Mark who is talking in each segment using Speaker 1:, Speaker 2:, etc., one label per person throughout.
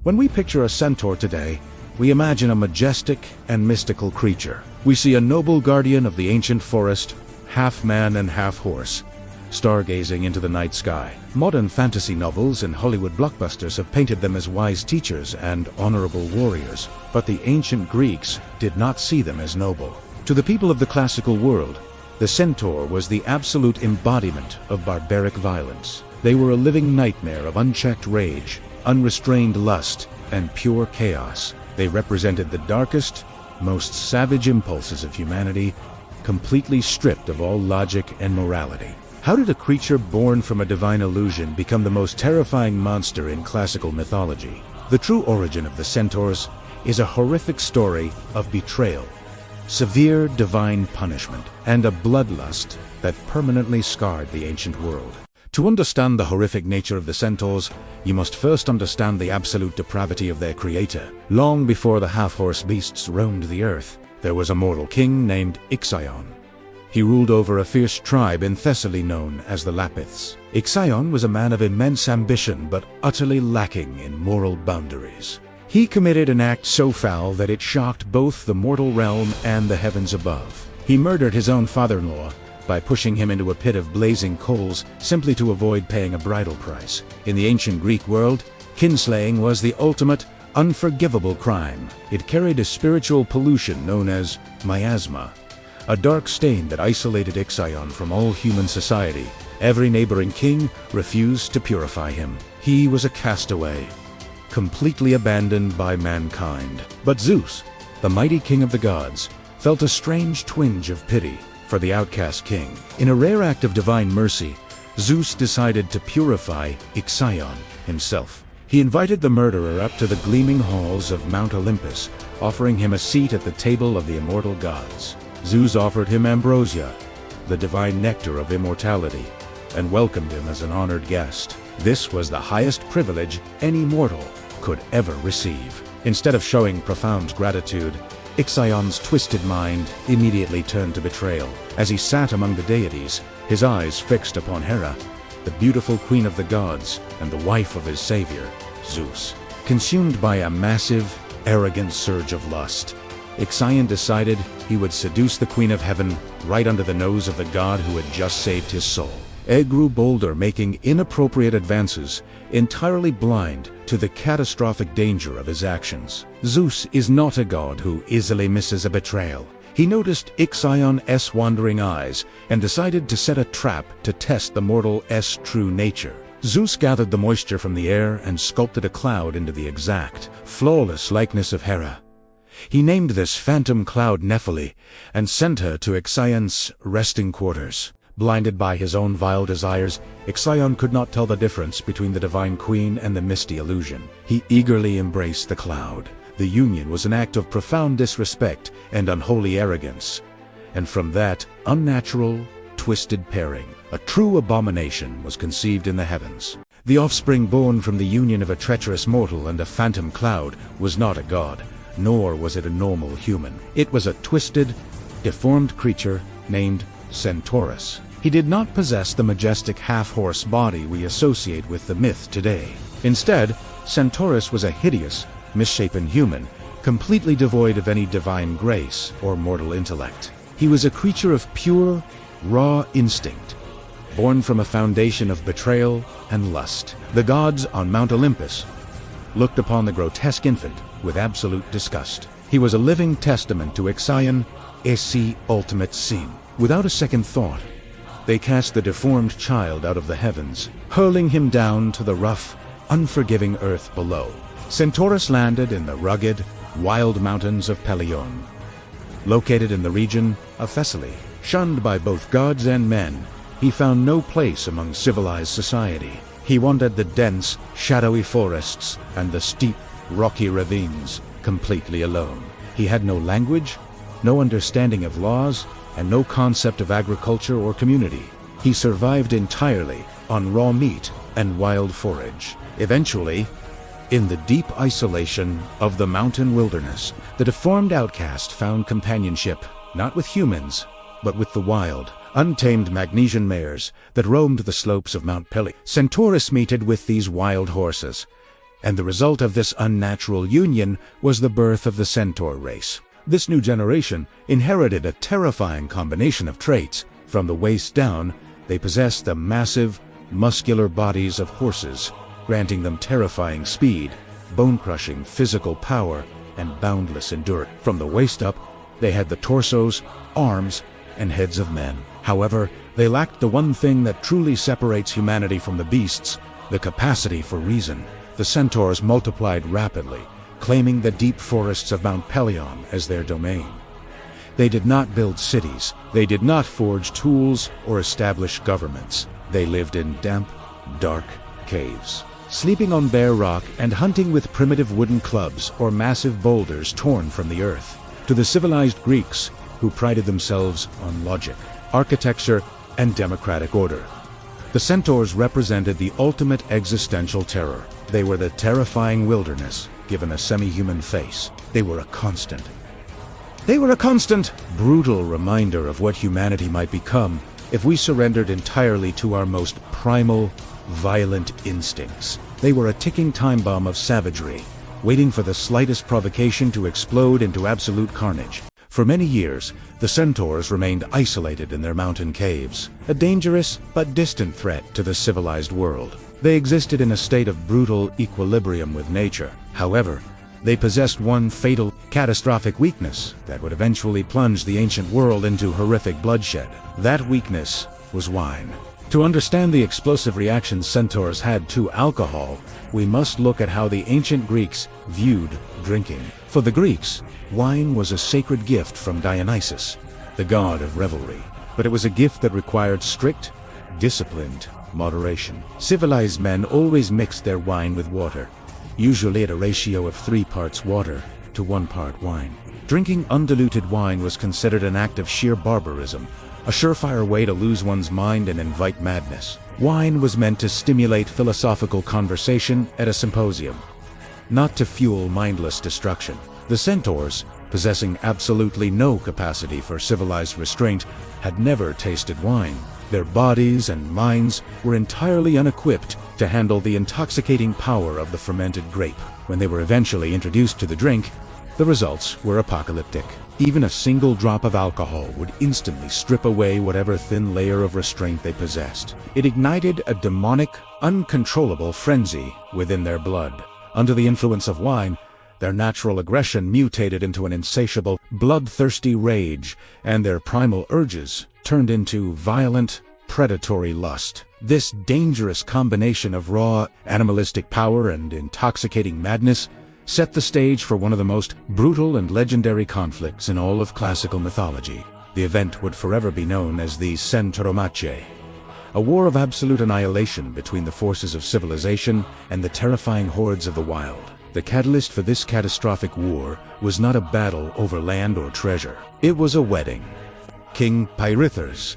Speaker 1: When we picture a centaur today, we imagine a majestic and mystical creature. We see a noble guardian of the ancient forest, half man and half horse, stargazing into the night sky. Modern fantasy novels and Hollywood blockbusters have painted them as wise teachers and honorable warriors, but the ancient Greeks did not see them as noble. To the people of the classical world, the centaur was the absolute embodiment of barbaric violence. They were a living nightmare of unchecked rage, unrestrained lust, and pure chaos. They represented the darkest, most savage impulses of humanity, completely stripped of all logic and morality. How did a creature born from a divine illusion become the most terrifying monster in classical mythology? The true origin of the centaurs is a horrific story of betrayal, severe divine punishment, and a bloodlust that permanently scarred the ancient world. To understand the horrific nature of the centaurs, you must first understand the absolute depravity of their creator. Long before the half-horse beasts roamed the earth, there was a mortal king named Ixion. He ruled over a fierce tribe in Thessaly known as the Lapiths. Ixion was a man of immense ambition but utterly lacking in moral boundaries. He committed an act so foul that it shocked both the mortal realm and the heavens above. He murdered his own father-in-law by pushing him into a pit of blazing coals simply to avoid paying a bridal price. In the ancient Greek world, kinslaying was the ultimate, unforgivable crime. It carried a spiritual pollution known as miasma, a dark stain that isolated Ixion from all human society. Every neighboring king refused to purify him. He was a castaway, completely abandoned by mankind. But Zeus, the mighty king of the gods, felt a strange twinge of pity for the outcast king. In a rare act of divine mercy, Zeus decided to purify Ixion himself. He invited the murderer up to the gleaming halls of Mount Olympus, offering him a seat at the table of the immortal gods. Zeus offered him ambrosia, the divine nectar of immortality, and welcomed him as an honored guest. This was the highest privilege any mortal could ever receive. Instead of showing profound gratitude, Ixion's twisted mind immediately turned to betrayal. As he sat among the deities, his eyes fixed upon Hera, the beautiful queen of the gods and the wife of his savior, Zeus. Consumed by a massive, arrogant surge of lust, Ixion decided he would seduce the Queen of Heaven right under the nose of the god who had just saved his soul. He grew bolder, making inappropriate advances, entirely blind to the catastrophic danger of his actions. Zeus is not a god who easily misses a betrayal. He noticed Ixion's wandering eyes and decided to set a trap to test the mortal's true nature. Zeus gathered the moisture from the air and sculpted a cloud into the exact, flawless likeness of Hera. He named this phantom cloud Nephele and sent her to Ixion's resting quarters. Blinded by his own vile desires, Ixion could not tell the difference between the divine queen and the misty illusion. He eagerly embraced the cloud. The union was an act of profound disrespect and unholy arrogance, and from that unnatural, twisted pairing, a true abomination was conceived in the heavens. The offspring born from the union of a treacherous mortal and a phantom cloud was not a god, nor was it a normal human. It was a twisted, deformed creature named Centaurus. He did not possess the majestic half-horse body we associate with the myth today. Instead, Centaurus was a hideous, misshapen human, completely devoid of any divine grace or mortal intellect. He was a creature of pure, raw instinct, born from a foundation of betrayal and lust. The gods on Mount Olympus looked upon the grotesque infant with absolute disgust. He was a living testament to Ixion's ultimate sin. Without a second thought, they cast the deformed child out of the heavens, hurling him down to the rough, unforgiving earth below. Centaurus landed in the rugged, wild mountains of Pelion, located in the region of Thessaly. Shunned by both gods and men, he found no place among civilized society. He wandered the dense, shadowy forests and the steep, rocky ravines completely alone. He had no language, no understanding of laws, and no concept of agriculture or community. He survived entirely on raw meat and wild forage. Eventually, in the deep isolation of the mountain wilderness, the deformed outcast found companionship not with humans, but with the wild, untamed Magnesian mares that roamed the slopes of Mount Pelion. Centaurus mated with these wild horses, And the result of this unnatural union was the birth of the Centaur race. This new generation inherited a terrifying combination of traits. From the waist down, they possessed the massive, muscular bodies of horses, granting them terrifying speed, bone-crushing physical power, and boundless endurance. From the waist up, they had the torsos, arms, and heads of men. However, they lacked the one thing that truly separates humanity from the beasts, the capacity for reason. The Centaurs multiplied rapidly, claiming the deep forests of Mount Pelion as their domain. They did not build cities, they did not forge tools or establish governments. They lived in damp, dark caves, sleeping on bare rock and hunting with primitive wooden clubs or massive boulders torn from the earth. To the civilized Greeks, who prided themselves on logic, architecture, and democratic order, the Centaurs represented the ultimate existential terror. They were the terrifying wilderness, given a semi-human face. They were a constant, brutal reminder of what humanity might become if we surrendered entirely to our most primal, violent instincts. They were a ticking time bomb of savagery, waiting for the slightest provocation to explode into absolute carnage. For many years, the Centaurs remained isolated in their mountain caves, a dangerous but distant threat to the civilized world. They existed in a state of brutal equilibrium with nature. However, they possessed one fatal, catastrophic weakness that would eventually plunge the ancient world into horrific bloodshed. That weakness was wine. To understand the explosive reactions Centaurs had to alcohol, we must look at how the ancient Greeks viewed drinking. For the Greeks, wine was a sacred gift from Dionysus, the god of revelry. But it was a gift that required strict, disciplined moderation. Civilized men always mixed their wine with water, usually at a ratio of 3 parts water to 1 part wine. Drinking undiluted wine was considered an act of sheer barbarism, a surefire way to lose one's mind and invite madness. Wine was meant to stimulate philosophical conversation at a symposium, not to fuel mindless destruction. The Centaurs, possessing absolutely no capacity for civilized restraint, had never tasted wine. Their bodies and minds were entirely unequipped to handle the intoxicating power of the fermented grape. When they were eventually introduced to the drink, the results were apocalyptic. Even a single drop of alcohol would instantly strip away whatever thin layer of restraint they possessed. It ignited a demonic, uncontrollable frenzy within their blood. Under the influence of wine, their natural aggression mutated into an insatiable, bloodthirsty rage, and their primal urges turned into violent, predatory lust. This dangerous combination of raw, animalistic power and intoxicating madness set the stage for one of the most brutal and legendary conflicts in all of classical mythology. The event would forever be known as the Centauromachie, a war of absolute annihilation between the forces of civilization and the terrifying hordes of the wild. The catalyst for this catastrophic war was not a battle over land or treasure. It was a wedding. King Pirithous,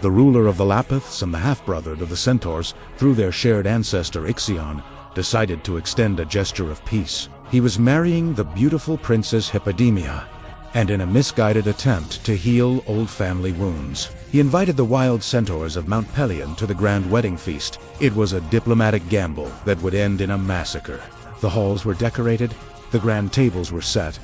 Speaker 1: the ruler of the Lapiths and the half-brother of the Centaurs, through their shared ancestor Ixion, decided to extend a gesture of peace. He was marrying the beautiful princess Hippodamia, and in a misguided attempt to heal old family wounds, he invited the wild centaurs of Mount Pelion to the grand wedding feast. It was a diplomatic gamble that would end in a massacre. The halls were decorated, the grand tables were set,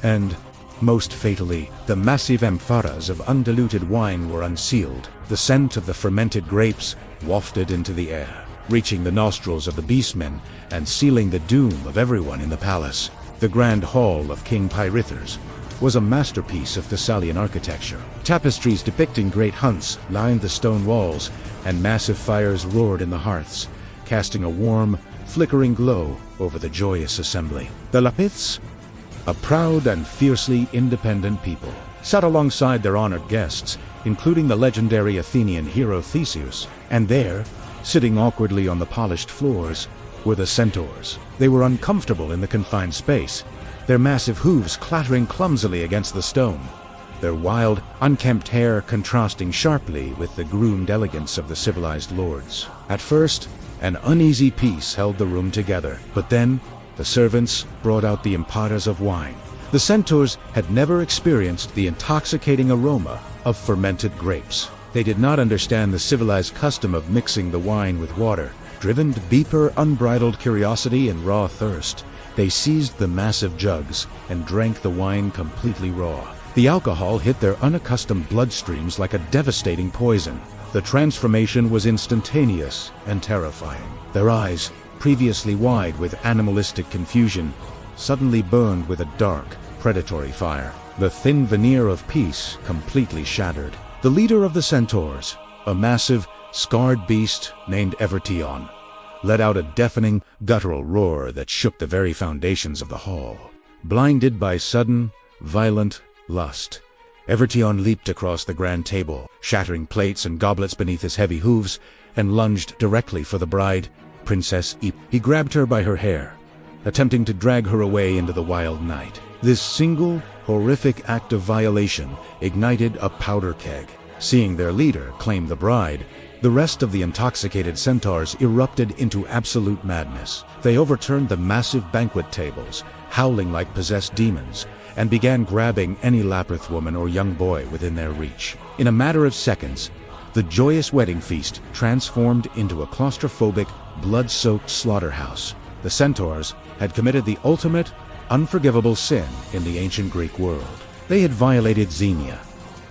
Speaker 1: and, most fatally, the massive amphoras of undiluted wine were unsealed. The scent of the fermented grapes wafted into the air, reaching the nostrils of the beastmen and sealing the doom of everyone in the palace. The grand hall of King Pirithous was a masterpiece of Thessalian architecture. Tapestries depicting great hunts lined the stone walls, and massive fires roared in the hearths, casting a warm, flickering glow over the joyous assembly. The Lapiths, a proud and fiercely independent people, sat alongside their honored guests, including the legendary Athenian hero Theseus, and there, sitting awkwardly on the polished floors, were the Centaurs. They were uncomfortable in the confined space, their massive hooves clattering clumsily against the stone, their wild, unkempt hair contrasting sharply with the groomed elegance of the civilized lords. At first, an uneasy peace held the room together, but then the servants brought out the amphoras of wine. The Centaurs had never experienced the intoxicating aroma of fermented grapes. They did not understand the civilized custom of mixing the wine with water, Driven to deeper, unbridled curiosity and raw thirst, they seized the massive jugs and drank the wine completely raw. The alcohol hit their unaccustomed bloodstreams like a devastating poison. The transformation was instantaneous and terrifying. Their eyes, previously wide with animalistic confusion, suddenly burned with a dark, predatory fire. The thin veneer of peace completely shattered. The leader of the Centaurs, a massive, scarred beast named Evertion, let out a deafening, guttural roar that shook the very foundations of the hall. Blinded by sudden, violent lust, Evertion leaped across the grand table, shattering plates and goblets beneath his heavy hooves, and lunged directly for the bride, Princess Ip. He grabbed her by her hair, attempting to drag her away into the wild night. This single, horrific act of violation ignited a powder keg. Seeing their leader claim the bride, the rest of the intoxicated centaurs erupted into absolute madness. They overturned the massive banquet tables, howling like possessed demons, and began grabbing any Lapith woman or young boy within their reach. In a matter of seconds, the joyous wedding feast transformed into a claustrophobic, blood-soaked slaughterhouse. The Centaurs had committed the ultimate, unforgivable sin in the ancient Greek world. They had violated Xenia,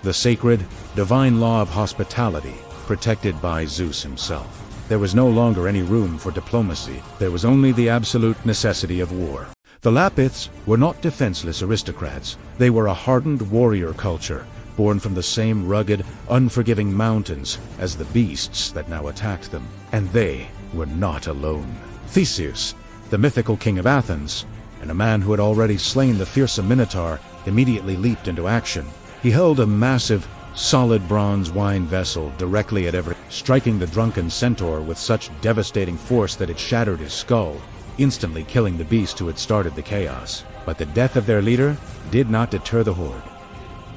Speaker 1: the sacred, divine law of hospitality, protected by Zeus himself. There was no longer any room for diplomacy. There was only the absolute necessity of war. The Lapiths were not defenseless aristocrats. They were a hardened warrior culture, born from the same rugged, unforgiving mountains as the beasts that now attacked them. And they were not alone. Theseus, the mythical king of Athens, and a man who had already slain the fearsome Minotaur, immediately leaped into action. He held a massive, solid bronze wine vessel directly at Everett, striking the drunken centaur with such devastating force that it shattered his skull, instantly killing the beast who had started the chaos. But the death of their leader did not deter the horde.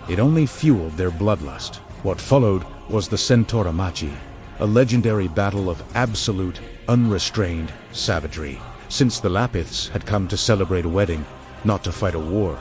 Speaker 1: It only fueled their bloodlust. What followed was the Centauramachi, a legendary battle of absolute, unrestrained savagery. Since the Lapiths had come to celebrate a wedding, not to fight a war,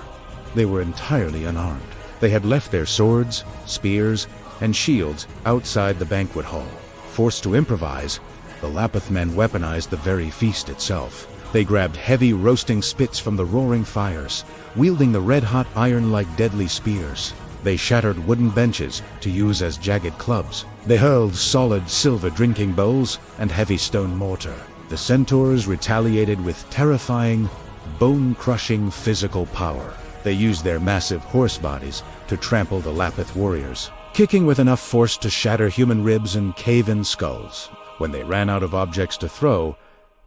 Speaker 1: they were entirely unarmed. They had left their swords, spears, and shields outside the banquet hall. Forced to improvise, the Lapith men weaponized the very feast itself. They grabbed heavy roasting spits from the roaring fires, wielding the red-hot iron like deadly spears. They shattered wooden benches to use as jagged clubs. They hurled solid silver drinking bowls and heavy stone mortar. The Centaurs retaliated with terrifying, bone-crushing physical power. They used their massive horse bodies to trample the Lapith warriors, kicking with enough force to shatter human ribs and cave-in skulls. When they ran out of objects to throw,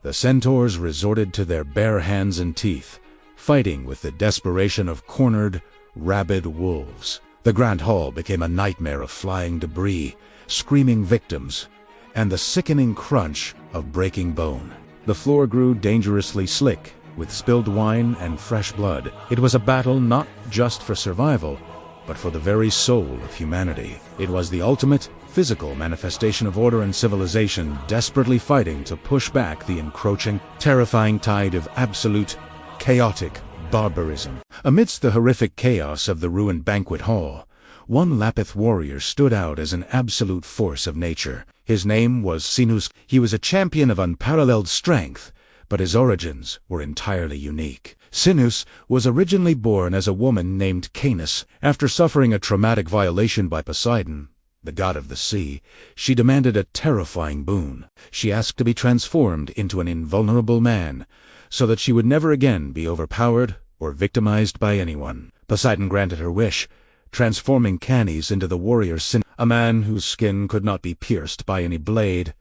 Speaker 1: the Centaurs resorted to their bare hands and teeth, fighting with the desperation of cornered, rabid wolves. The Grand Hall became a nightmare of flying debris, screaming victims, and the sickening crunch of breaking bone. The floor grew dangerously slick, with spilled wine and fresh blood. It was a battle not just for survival, but for the very soul of humanity. It was the ultimate, physical manifestation of order and civilization desperately fighting to push back the encroaching, terrifying tide of absolute, chaotic barbarism. Amidst the horrific chaos of the ruined banquet hall, one Lapith warrior stood out as an absolute force of nature. His name was Sinus. He was a champion of unparalleled strength, but his origins were entirely unique. Sinus was originally born as a woman named Canis. After suffering a traumatic violation by Poseidon, the god of the sea, she demanded a terrifying boon. She asked to be transformed into an invulnerable man, so that she would never again be overpowered or victimized by anyone. Poseidon granted her wish, transforming Canis into the warrior Sinus, a man whose skin could not be pierced by any blade,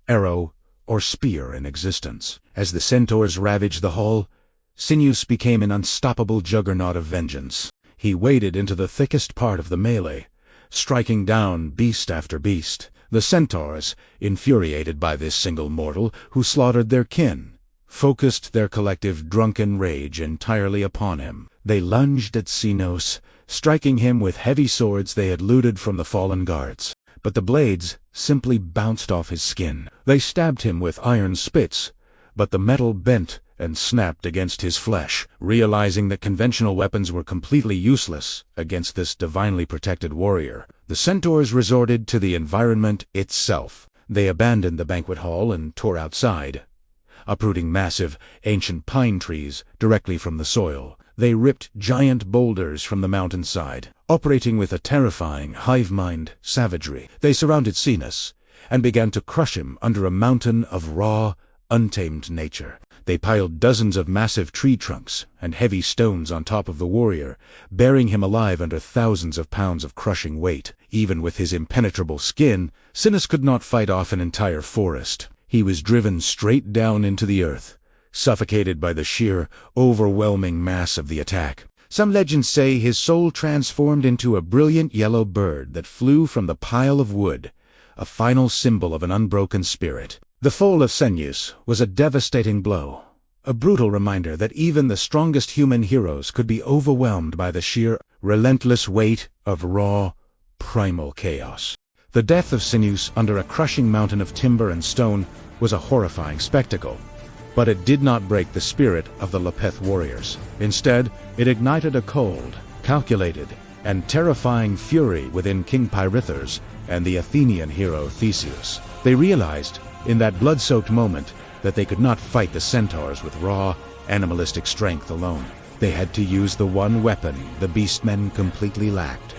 Speaker 1: arrow, or spear in existence. As the centaurs ravaged the hall, Sinus became an unstoppable juggernaut of vengeance. He waded into the thickest part of the melee, striking down beast after beast. The centaurs, infuriated by this single mortal who slaughtered their kin, focused their collective drunken rage entirely upon him. They lunged at Sinus, striking him with heavy swords they had looted from the fallen guards. But the blades simply bounced off his skin. They stabbed him with iron spits, but the metal bent and snapped against his flesh. Realizing that conventional weapons were completely useless against this divinely protected warrior, the centaurs resorted to the environment itself. They abandoned the banquet hall and tore outside. Uprooting massive, ancient pine trees directly from the soil, they ripped giant boulders from the mountainside. Operating with a terrifying, hive-mind savagery, they surrounded Cenas and began to crush him under a mountain of raw, untamed nature. They piled dozens of massive tree trunks and heavy stones on top of the warrior, burying him alive under thousands of pounds of crushing weight. Even with his impenetrable skin, Cenas could not fight off an entire forest. He was driven straight down into the earth, suffocated by the sheer, overwhelming mass of the attack. Some legends say his soul transformed into a brilliant yellow bird that flew from the pile of wood, a final symbol of an unbroken spirit. The fall of Cenas was a devastating blow, a brutal reminder that even the strongest human heroes could be overwhelmed by the sheer, relentless weight of raw, primal chaos. The death of Cenas under a crushing mountain of timber and stone was a horrifying spectacle, but it did not break the spirit of the Lapith warriors. Instead, it ignited a cold, calculated, and terrifying fury within King Pirithous and the Athenian hero Theseus. They realized, in that blood-soaked moment, that they could not fight the Centaurs with raw, animalistic strength alone. They had to use the one weapon the beastmen completely lacked: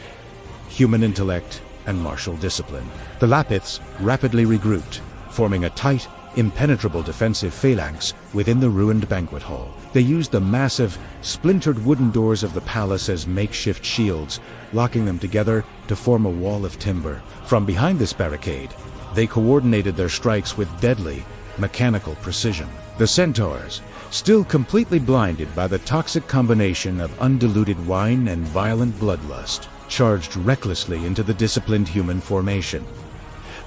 Speaker 1: human intellect and martial discipline. The Lapiths rapidly regrouped, forming a tight, impenetrable defensive phalanx within the ruined banquet hall. They used the massive, splintered wooden doors of the palace as makeshift shields, locking them together to form a wall of timber. From behind this barricade, they coordinated their strikes with deadly, mechanical precision. The Centaurs, still completely blinded by the toxic combination of undiluted wine and violent bloodlust, charged recklessly into the disciplined human formation.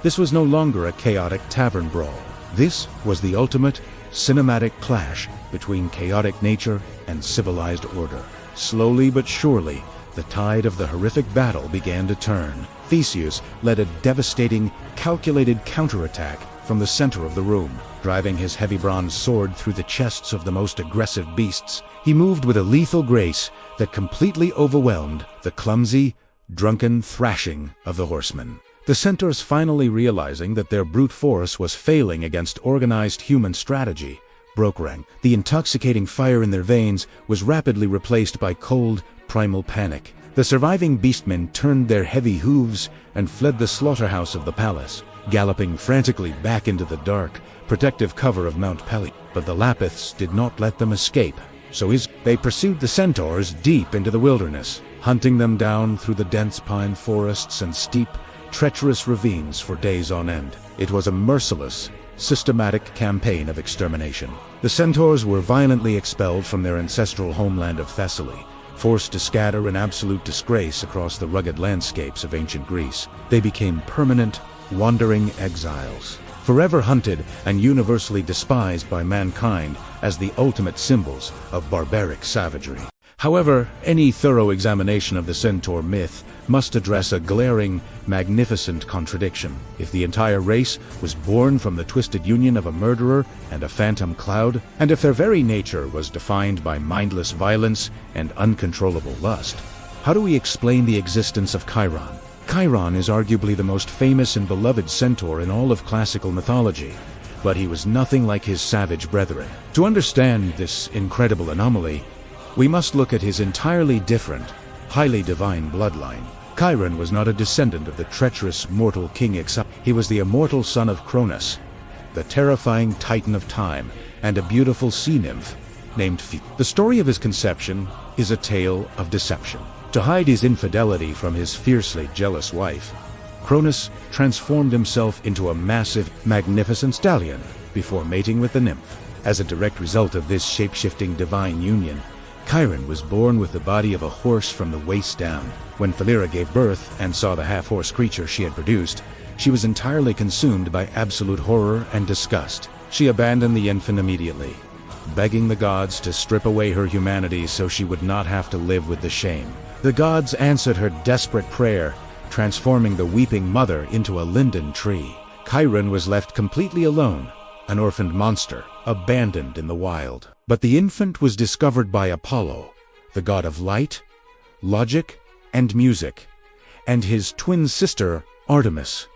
Speaker 1: This was no longer a chaotic tavern brawl. This was the ultimate, cinematic clash between chaotic nature and civilized order. Slowly but surely, the tide of the horrific battle began to turn. Theseus led a devastating, calculated counterattack from the center of the room. Driving his heavy bronze sword through the chests of the most aggressive beasts, he moved with a lethal grace that completely overwhelmed the clumsy, drunken thrashing of the horsemen. The Centaurs, finally realizing that their brute force was failing against organized human strategy, broke rank. The intoxicating fire in their veins was rapidly replaced by cold, primal panic. The surviving beastmen turned their heavy hooves and fled the slaughterhouse of the palace, galloping frantically back into the dark, protective cover of Mount Peli. But the Lapiths did not let them escape. So they pursued the Centaurs deep into the wilderness, hunting them down through the dense pine forests and steep, treacherous ravines for days on end. It was a merciless, systematic campaign of extermination. The Centaurs were violently expelled from their ancestral homeland of Thessaly, forced to scatter in absolute disgrace across the rugged landscapes of ancient Greece. They became permanent, wandering exiles, forever hunted and universally despised by mankind as the ultimate symbols of barbaric savagery. However, any thorough examination of the Centaur myth must address a glaring, magnificent contradiction. If the entire race was born from the twisted union of a murderer and a phantom cloud, and if their very nature was defined by mindless violence and uncontrollable lust, how do we explain the existence of Chiron? Chiron is arguably the most famous and beloved centaur in all of classical mythology, but he was nothing like his savage brethren. To understand this incredible anomaly, we must look at his entirely different, highly divine bloodline. Chiron was not a descendant of the treacherous mortal king Ixion. He was the immortal son of Cronus, the terrifying titan of time, and a beautiful sea nymph named Phoebe. The story of his conception is a tale of deception. To hide his infidelity from his fiercely jealous wife, Cronus transformed himself into a massive, magnificent stallion before mating with the nymph. As a direct result of this shape-shifting divine union, Chiron was born with the body of a horse from the waist down. When Philyra gave birth and saw the half-horse creature she had produced, she was entirely consumed by absolute horror and disgust. She abandoned the infant immediately, begging the gods to strip away her humanity so she would not have to live with the shame. The gods answered her desperate prayer, transforming the weeping mother into a linden tree. Chiron was left completely alone, an orphaned monster, abandoned in the wild. But the infant was discovered by Apollo, the god of light, logic, and music, and his twin sister, Artemis,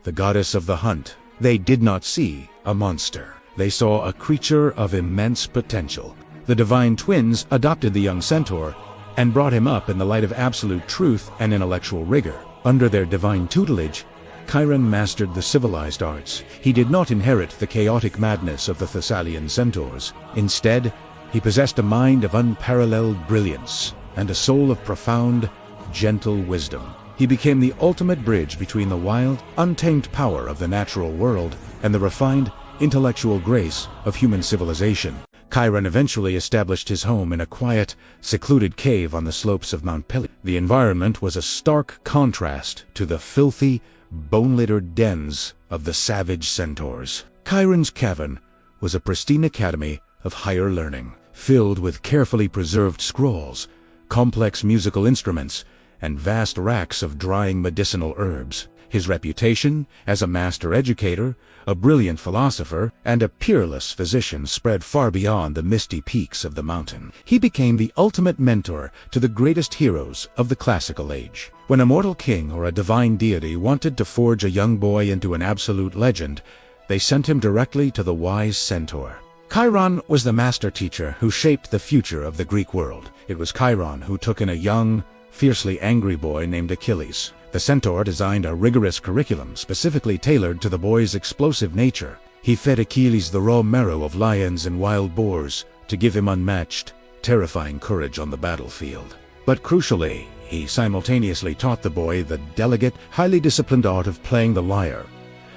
Speaker 1: the goddess of the hunt. They did not see a monster. They saw a creature of immense potential. The divine twins adopted the young centaur and brought him up in the light of absolute truth and intellectual rigor. Under their divine tutelage, Chiron mastered the civilized arts. He did not inherit the chaotic madness of the Thessalian centaurs. Instead, he possessed a mind of unparalleled brilliance and a soul of profound, gentle wisdom. He became the ultimate bridge between the wild, untamed power of the natural world and the refined, intellectual grace of human civilization. Chiron eventually established his home in a quiet, secluded cave on the slopes of Mount Pelion. The environment was a stark contrast to the filthy, bone-littered dens of the savage centaurs. Chiron's cavern was a pristine academy of higher learning, filled with carefully preserved scrolls, complex musical instruments, and vast racks of drying medicinal herbs. His reputation as a master educator, a brilliant philosopher, and a peerless physician spread far beyond the misty peaks of the mountain. He became the ultimate mentor to the greatest heroes of the classical age. When a mortal king or a divine deity wanted to forge a young boy into an absolute legend, they sent him directly to the wise centaur. Chiron was the master teacher who shaped the future of the Greek world. It was Chiron who took in a young, fiercely angry boy named Achilles. The centaur designed a rigorous curriculum specifically tailored to the boy's explosive nature. He fed Achilles the raw marrow of lions and wild boars to give him unmatched, terrifying courage on the battlefield. But crucially, he simultaneously taught the boy the delicate, highly disciplined art of playing the lyre,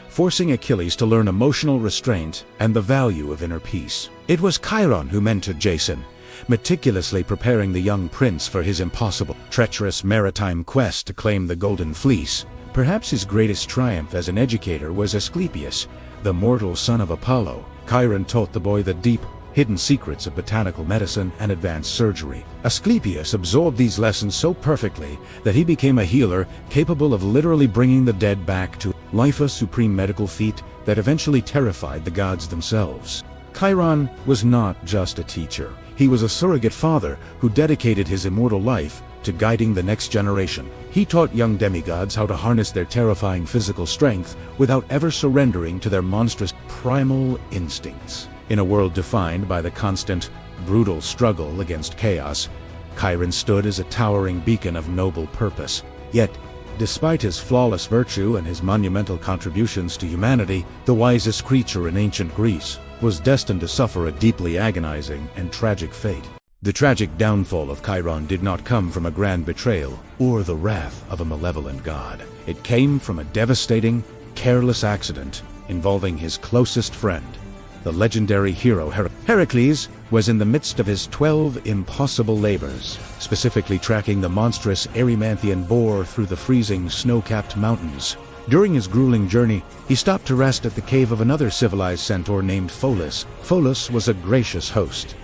Speaker 1: forcing Achilles to learn emotional restraint and the value of inner peace. It was Chiron who mentored Jason, meticulously preparing the young prince for his impossible, treacherous maritime quest to claim the Golden Fleece. Perhaps his greatest triumph as an educator was Asclepius, the mortal son of Apollo. Chiron taught the boy the deep, hidden secrets of botanical medicine and advanced surgery. Asclepius absorbed these lessons so perfectly that he became a healer capable of literally bringing the dead back to life, a supreme medical feat that eventually terrified the gods themselves. Chiron was not just a teacher. He was a surrogate father who dedicated his immortal life to guiding the next generation. He taught young demigods how to harness their terrifying physical strength without ever surrendering to their monstrous primal instincts. In a world defined by the constant, brutal struggle against chaos, Chiron stood as a towering beacon of noble purpose. Yet, despite his flawless virtue and his monumental contributions to humanity, the wisest creature in ancient Greece was destined to suffer a deeply agonizing and tragic fate. The tragic downfall of Chiron did not come from a grand betrayal or the wrath of a malevolent god. It came from a devastating, careless accident involving his closest friend, the legendary hero Heracles was in the midst of his 12 impossible labors, specifically tracking the monstrous Erymanthian boar through the freezing, snow-capped mountains. During his grueling journey, he stopped to rest at the cave of another civilized centaur named Pholus. Pholus was a gracious host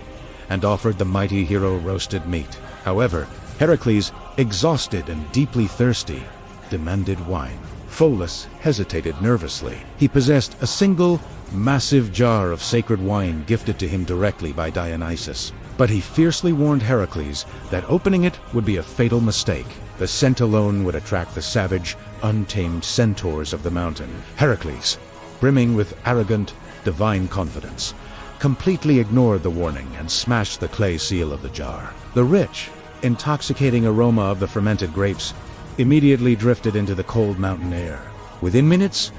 Speaker 1: and offered the mighty hero roasted meat. However, Heracles, exhausted and deeply thirsty, demanded wine. Pholus hesitated nervously. He possessed a single, massive jar of sacred wine gifted to him directly by Dionysus. But he fiercely warned Heracles that opening it would be a fatal mistake. The scent alone would attract the savage, untamed centaurs of the mountain. Heracles, brimming with arrogant, divine confidence, completely ignored the warning and smashed the clay seal of the jar. The rich, intoxicating aroma of the fermented grapes immediately drifted into the cold mountain air. Within minutes,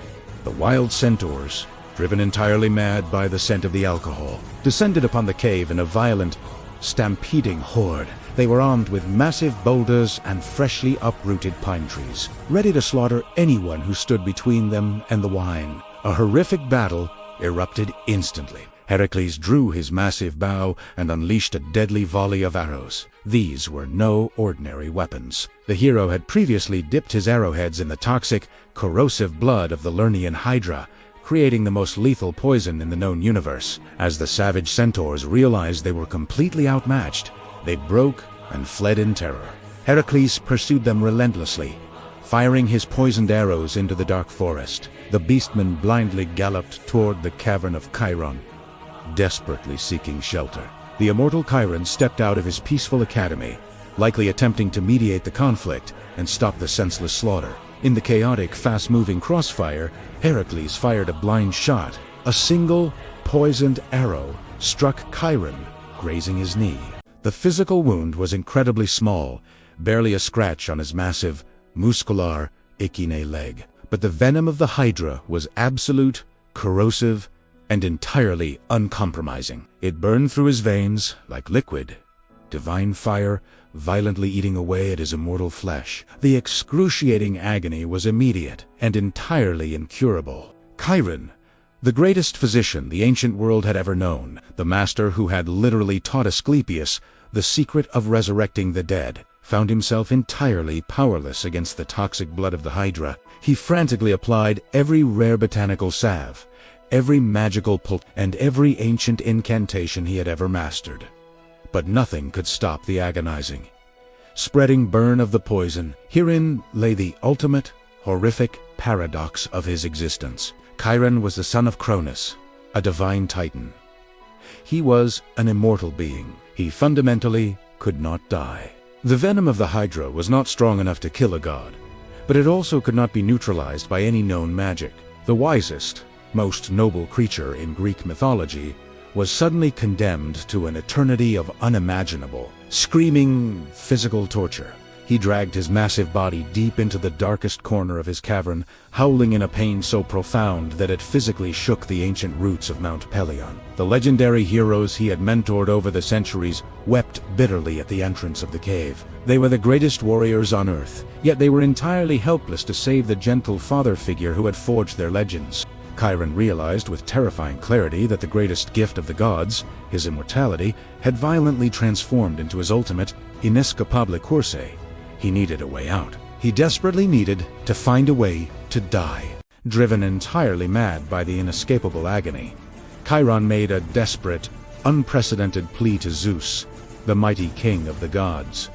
Speaker 1: the wild centaurs, driven entirely mad by the scent of the alcohol, descended upon the cave in a violent, stampeding horde. They were armed with massive boulders and freshly uprooted pine trees, ready to slaughter anyone who stood between them and the wine. A horrific battle erupted instantly. Heracles drew his massive bow and unleashed a deadly volley of arrows. These were no ordinary weapons. The hero had previously dipped his arrowheads in the toxic, corrosive blood of the Lernaean Hydra, creating the most lethal poison in the known universe. As the savage centaurs realized they were completely outmatched, they broke and fled in terror. Heracles pursued them relentlessly, firing his poisoned arrows into the dark forest. The beastmen blindly galloped toward the cavern of Chiron, desperately seeking shelter. The immortal Chiron stepped out of his peaceful academy, likely attempting to mediate the conflict and stop the senseless slaughter. In the chaotic, fast-moving crossfire, Heracles fired a blind shot. A single, poisoned arrow struck Chiron, grazing his knee. The physical wound was incredibly small, barely a scratch on his massive, muscular, echine leg. But the venom of the Hydra was absolute, corrosive, and entirely uncompromising. It burned through his veins like liquid, divine fire violently eating away at his immortal flesh. The excruciating agony was immediate and entirely incurable. Chiron, the greatest physician the ancient world had ever known, the master who had literally taught Asclepius the secret of resurrecting the dead, found himself entirely powerless against the toxic blood of the Hydra. He frantically applied every rare botanical salve, every magical pulp, and every ancient incantation he had ever mastered. But nothing could stop the agonizing, spreading burn of the poison. Herein lay the ultimate, horrific paradox of his existence. Chiron was the son of Cronus, a divine titan. He was an immortal being. He fundamentally could not die. The venom of the Hydra was not strong enough to kill a god, but it also could not be neutralized by any known magic. The wisest, most noble creature in Greek mythology was suddenly condemned to an eternity of unimaginable, screaming physical torture. He dragged his massive body deep into the darkest corner of his cavern, howling in a pain so profound that it physically shook the ancient roots of Mount Pelion. The legendary heroes he had mentored over the centuries wept bitterly at the entrance of the cave. They were the greatest warriors on earth, yet they were entirely helpless to save the gentle father figure who had forged their legends. Chiron realized with terrifying clarity that the greatest gift of the gods, his immortality, had violently transformed into his ultimate, inescapable course. He needed a way out. He desperately needed to find a way to die. Driven entirely mad by the inescapable agony, Chiron made a desperate, unprecedented plea to Zeus, the mighty king of the gods.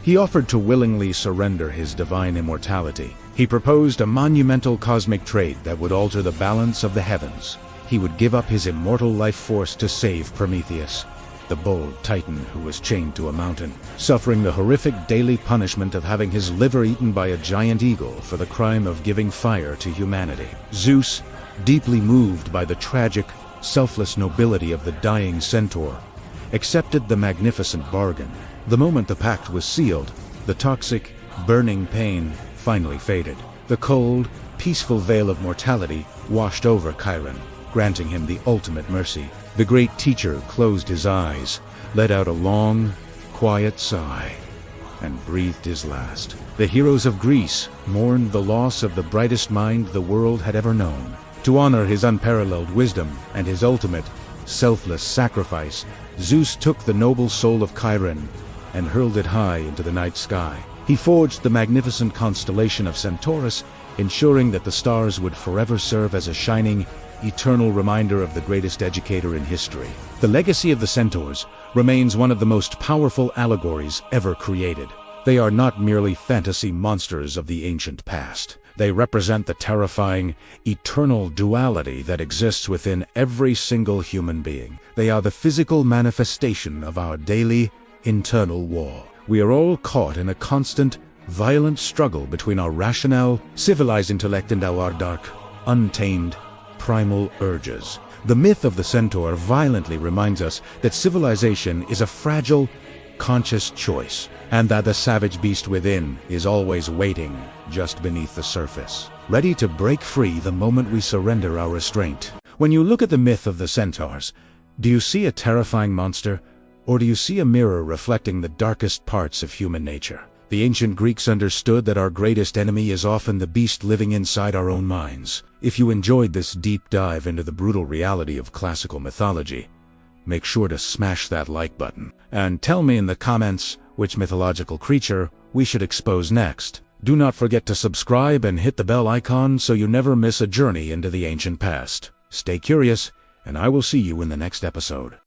Speaker 1: He offered to willingly surrender his divine immortality. He proposed a monumental cosmic trade that would alter the balance of the heavens. He would give up his immortal life force to save Prometheus, the bold titan who was chained to a mountain, suffering the horrific daily punishment of having his liver eaten by a giant eagle for the crime of giving fire to humanity. Zeus, deeply moved by the tragic, selfless nobility of the dying centaur, accepted the magnificent bargain. The moment the pact was sealed, the toxic, burning pain finally faded. The cold, peaceful veil of mortality washed over Chiron, granting him the ultimate mercy. The great teacher closed his eyes, let out a long, quiet sigh, and breathed his last. The heroes of Greece mourned the loss of the brightest mind the world had ever known. To honor his unparalleled wisdom and his ultimate, selfless sacrifice, Zeus took the noble soul of Chiron and hurled it high into the night sky. He forged the magnificent constellation of Centaurs, ensuring that the stars would forever serve as a shining, eternal reminder of the greatest educator in history. The legacy of the Centaurs remains one of the most powerful allegories ever created. They are not merely fantasy monsters of the ancient past. They represent the terrifying, eternal duality that exists within every single human being. They are the physical manifestation of our daily, internal war. We are all caught in a constant, violent struggle between our rational, civilized intellect and our dark, untamed, primal urges. The myth of the centaur violently reminds us that civilization is a fragile, conscious choice, and that the savage beast within is always waiting just beneath the surface, ready to break free the moment we surrender our restraint. When you look at the myth of the centaurs, do you see a terrifying monster, or do you see a mirror reflecting the darkest parts of human nature? The ancient Greeks understood that our greatest enemy is often the beast living inside our own minds. If you enjoyed this deep dive into the brutal reality of classical mythology, make sure to smash that like button, and tell me in the comments which mythological creature we should expose next. Do not forget to subscribe and hit the bell icon so you never miss a journey into the ancient past. Stay curious, and I will see you in the next episode.